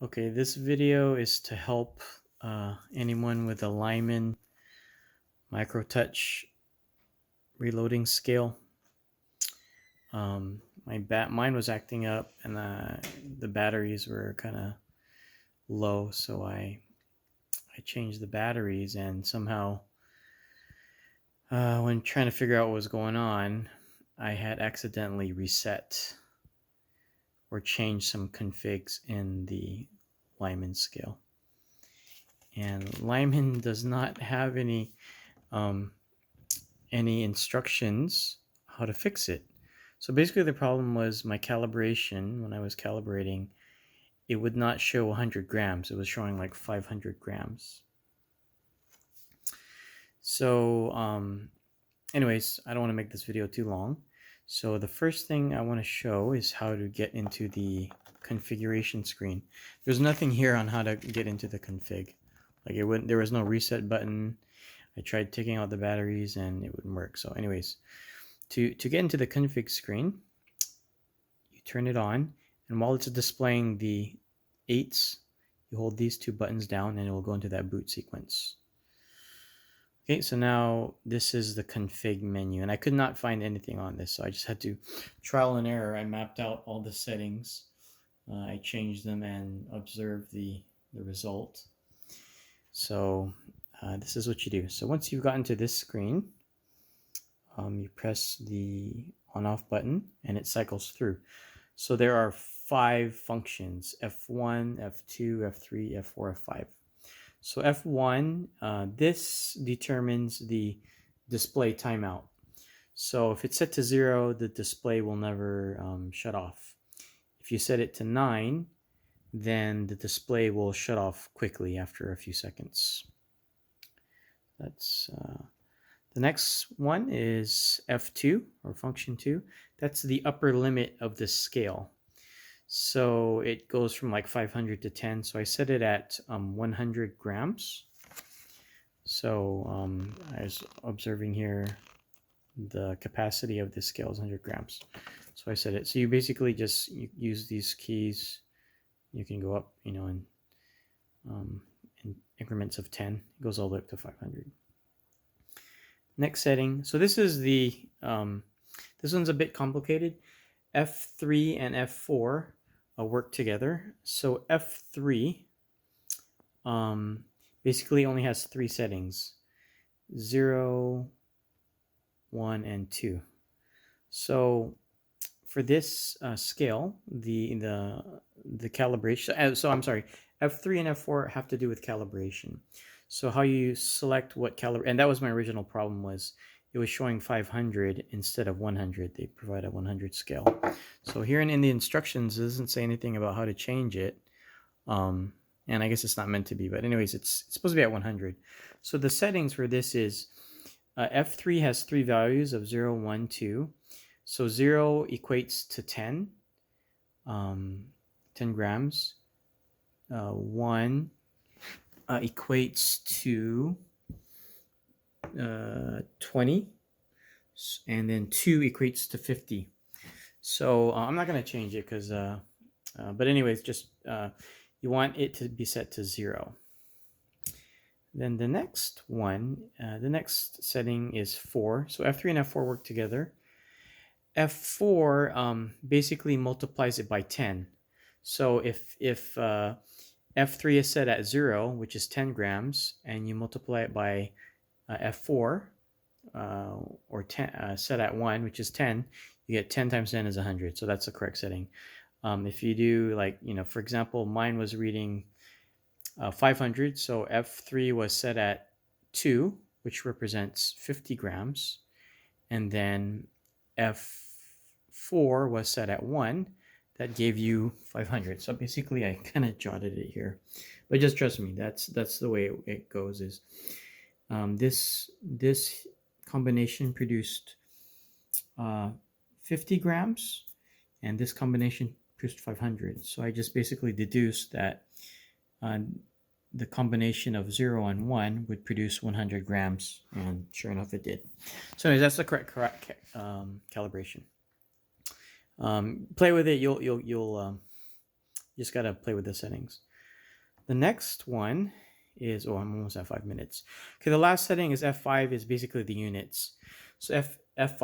Okay, this video is to help anyone with a Lyman micro touch reloading scale. Mine was acting up, and the batteries were kind of low, so I changed the batteries, and somehow when trying to figure out what was going on, I had accidentally reset or changed some configs in the Lyman scale. And Lyman does not have um, any instructions how to fix it. So basically the problem was my calibration. When I was calibrating, it would not show 100 grams. It was showing like 500 grams. So anyways, I don't want to make this video too long. So the first thing I want to show is how to get into the configuration screen. There's nothing here on how to get into the config. Like there was no reset button. I tried taking out the batteries and it wouldn't work. So anyways, to get into the config screen, you turn it on, and while it's displaying the 8s, you hold these two buttons down and it will go into that boot sequence. Okay, so now this is the config menu, and I could not find anything on this, so I just had to trial and error. I mapped out all the settings, I changed them and observed the result. So this is what you do. So once you've gotten to this screen, you press the on-off button and it cycles through. So there are 5 functions: F1, F2, F3, F4, F5. So F1, this determines the display timeout. So if it's set to 0, the display will never shut off. If you set it to 9, then the display will shut off quickly after a few seconds. That's the next one is F2, or function 2. That's the upper limit of the scale. So it goes from like 500 to 10. So I set it at 100 grams. So I was observing here the capacity of this scale is 100 grams. So I set it. So you basically just use these keys. You can go up, in increments of 10. It goes all the way up to 500. Next setting. So this is this one's a bit complicated. F3 and F4 work together. So F3 basically only has 3 settings: 0, 1, and 2. So for this scale, the calibration. So I'm sorry, F3 and F4 have to do with calibration. So how you select what caliber, and that was my original problem, was it was showing 500 instead of 100. They provide a 100 scale. So here in the instructions, it doesn't say anything about how to change it. And I guess it's not meant to be, but anyways, it's supposed to be at 100. So the settings for this is F3 has 3 values of 0, 1, 2. So 0 equates to 10, 10 grams. 1 equates to 20, and then 2 equates to 50. So I'm not going to change it because, but anyways, just you want it to be set to 0. Then the next one, the next setting is 4. So F3 and F4 work together. F4 basically multiplies it by 10. So if F3 is set at 0, which is 10 grams, and you multiply it by F4, or 10, set at 1, which is 10, you get 10 times 10 is 100. So that's the correct setting. If you do, like, for example, mine was reading 500, so F3 was set at 2, which represents 50 grams, and then F4 was set at 1, that gave you 500. So basically I kind of jotted it here, but just trust me, that's the way it goes. Is this combination produced 50 grams, and this combination produced 500. So I just basically deduced that the combination of 0 and 1 would produce 100 grams, and sure enough it did. So anyways, that's the correct calibration. Play with it. You'll You just gotta play with the settings. The next one is, oh, I'm almost at 5 minutes. Okay, the last setting is F5 is basically the units. So F5